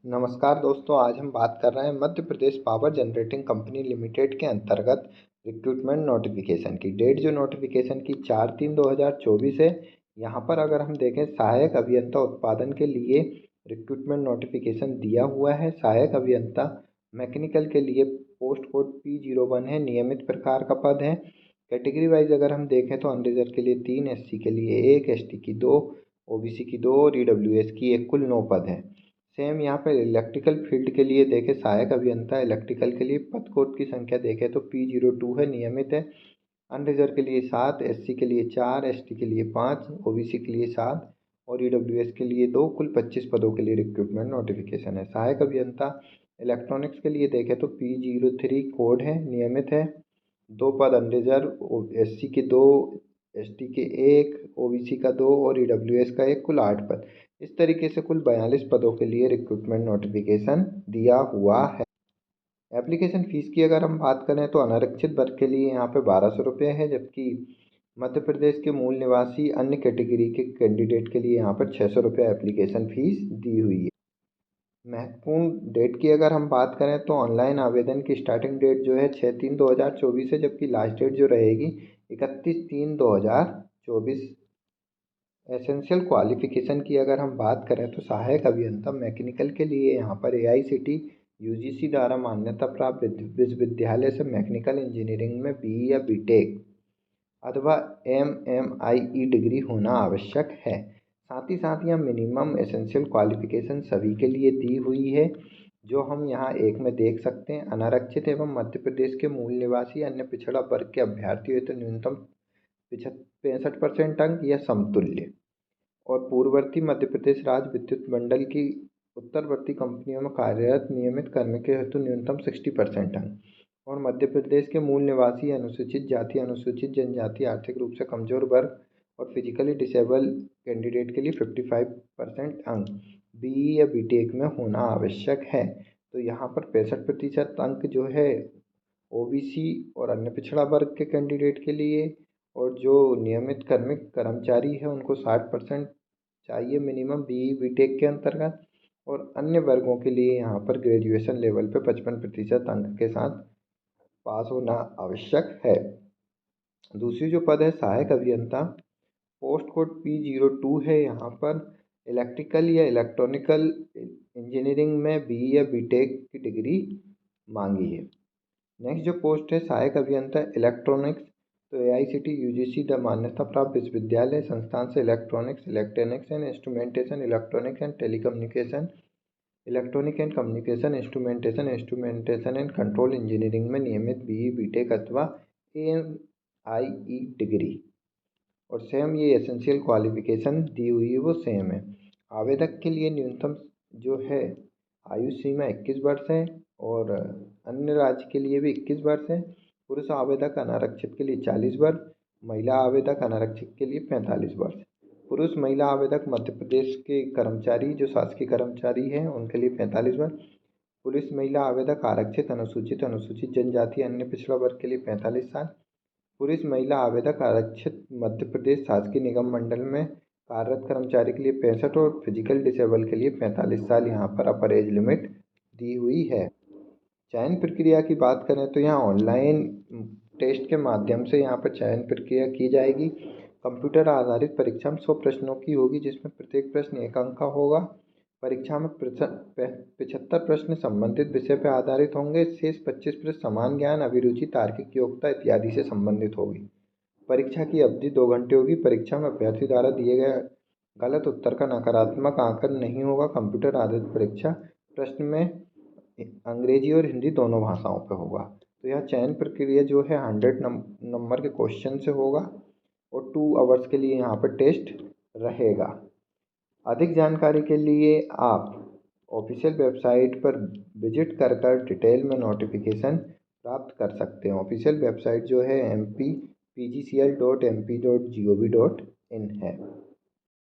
नमस्कार दोस्तों, आज हम बात कर रहे हैं Madhya Pradesh power generating company limited के अंतर्गत रिक्रूटमेंट नोटिफिकेशन की डेट। जो नोटिफिकेशन की 4/3/2024 है। यहाँ पर अगर हम देखें, सहायक अभियंता उत्पादन के लिए रिक्रूटमेंट नोटिफिकेशन दिया हुआ है। सहायक अभियंता मैकेनिकल के लिए पोस्ट कोड P01 है। नियमित प्रकार का पद है। कैटेगरी वाइज अगर हम देखें तो अनरिजर्व के लिए 3, SC के लिए 1, ST की 2, OBC की 2 और EWS की 1, कुल 9 पद हैं। सेम यहाँ पर इलेक्ट्रिकल फील्ड के लिए देखें, सहायक अभियंता इलेक्ट्रिकल के लिए पद कोड की संख्या देखें तो P02 है, नियमित है। अनरिजर्व के लिए 7, SC के लिए 4, ST के लिए 5, OBC के लिए 7 और EWS के लिए 2, कुल 25 पदों के लिए रिक्रूटमेंट नोटिफिकेशन है। सहायक अभियंता इलेक्ट्रॉनिक्स के लिए देखें तो P03 कोड है, नियमित है। 2 पद अनरिजर्व, SC के 2, ST के 1, OBC का 2 और EWS का 1, कुल 8 पद। इस तरीके से कुल 42 पदों के लिए रिक्रूटमेंट नोटिफिकेशन दिया हुआ है। एप्लीकेशन फ़ीस की अगर हम बात करें तो अनारक्षित वर्ग के लिए यहाँ पे 1200 रुपये है, जबकि मध्य प्रदेश के मूल निवासी अन्य कैटेगरी के कैंडिडेट के लिए यहाँ पर 600 रुपये एप्लीकेशन फ़ीस दी हुई है। महत्वपूर्ण डेट की अगर हम बात करें तो ऑनलाइन आवेदन की स्टार्टिंग डेट जो है 6/3/2024 है, जबकि लास्ट डेट जो रहेगी 31/3/2024। एसेंशियल क्वालिफिकेशन की अगर हम बात करें तो सहायक अभियंता मैकेनिकल के लिए यहाँ पर AICTE UGC द्वारा मान्यता प्राप्त विश्वविद्यालय से मैकेनिकल इंजीनियरिंग में BE या BTech अथवा MMIE डिग्री होना आवश्यक है। साथ ही यहाँ मिनिमम एसेंशियल क्वालिफिकेशन सभी के लिए दी हुई है, जो हम यहाँ एक में देख सकते हैं। अनारक्षित एवं मध्य प्रदेश के मूल निवासी अन्य पिछड़ा वर्ग के अभ्यर्थी हुए तो न्यूनतम 65% अंक या समतुल्य, और पूर्ववर्ती मध्य प्रदेश राज्य विद्युत मंडल की उत्तरवर्ती कंपनियों में कार्यरत नियमित करने के हेतु न्यूनतम 60% अंक, और मध्य प्रदेश के मूल निवासी अनुसूचित जाति, अनुसूचित जनजाति, आर्थिक रूप से कमजोर वर्ग और फिजिकली डिसेबल कैंडिडेट के लिए 55% अंक BE या BTech में होना आवश्यक है। तो यहाँ पर 65% अंक जो है OBC और अन्य पिछड़ा वर्ग के कैंडिडेट के लिए, और जो नियमित कार्मिक कर्मचारी है उनको 60% चाहिए मिनिमम BE BTech के अंतर्गत, और अन्य वर्गों के लिए यहाँ पर ग्रेजुएशन लेवल पे 55% अंक के साथ पास होना आवश्यक है। दूसरी जो पद है सहायक अभियंता, पोस्ट कोड P02 है। यहाँ पर इलेक्ट्रिकल या इलेक्ट्रॉनिकल इंजीनियरिंग में BE या BTech की डिग्री मांगी है। नेक्स्ट जो पोस्ट है सहायक अभियंता इलेक्ट्रॉनिक्स, तो AICTE UGC द मान्यता प्राप्त विश्वविद्यालय संस्थान से electronics and instrumentation, electronic and telecommunication, electronic and communication instrumentation and control engineering में नियमित BE BTech अथवा AMIE डिग्री, और सेम ये एसेंशियल क्वालिफिकेशन दी हुई है वो सेम है। आवेदक के लिए न्यूनतम जो है आयु सीमा 21 वर्ष है, और अन्य राज्य के लिए भी 21 वर्ष है। पुरुष आवेदक अनारक्षित के लिए 40 वर्ष, महिला आवेदक अनारक्षित के लिए 45 वर्ष। पुरुष महिला आवेदक मध्य प्रदेश के कर्मचारी जो शासकीय कर्मचारी हैं उनके लिए 45 वर्ष। पुरुष महिला आवेदक आरक्षित, अनुसूचित जनजाति, अन्य पिछड़ा वर्ग के लिए 45 साल। पुरुष महिला आवेदक आरक्षित मध्य प्रदेश शासकीय निगम मंडल में कार्यरत कर्मचारी के लिए 65 और फिजिकल डिसेबल के लिए 45 साल यहाँ पर अपर एज लिमिट दी हुई है। चयन प्रक्रिया की बात करें तो यहाँ ऑनलाइन टेस्ट के माध्यम से यहाँ पर चयन प्रक्रिया की जाएगी। कंप्यूटर आधारित परीक्षा में 100 प्रश्नों की होगी, जिसमें प्रत्येक प्रश्न 1 अंक का होगा। परीक्षा में 75 प्रश्न संबंधित विषय पर आधारित होंगे। शेष 25 प्रश्न समान ज्ञान, अभिरुचि, तार्किक योग्यता इत्यादि से संबंधित होगी। परीक्षा की अवधि 2 घंटे होगी। परीक्षा में अभ्यर्थी द्वारा दिए गए गलत उत्तर का नकारात्मक आंकन नहीं होगा। कंप्यूटर आधारित परीक्षा प्रश्न में अंग्रेजी और हिंदी दोनों भाषाओं पर होगा। तो यह चयन प्रक्रिया जो है 100 नंबर के क्वेश्चन से होगा, और 2 आवर्स के लिए यहाँ पर टेस्ट रहेगा। अधिक जानकारी के लिए आप ऑफिशियल वेबसाइट पर विजिट कर डिटेल में नोटिफिकेशन प्राप्त कर सकते हैं। ऑफिशियल वेबसाइट जो है mpgcl.mp.gov.in है।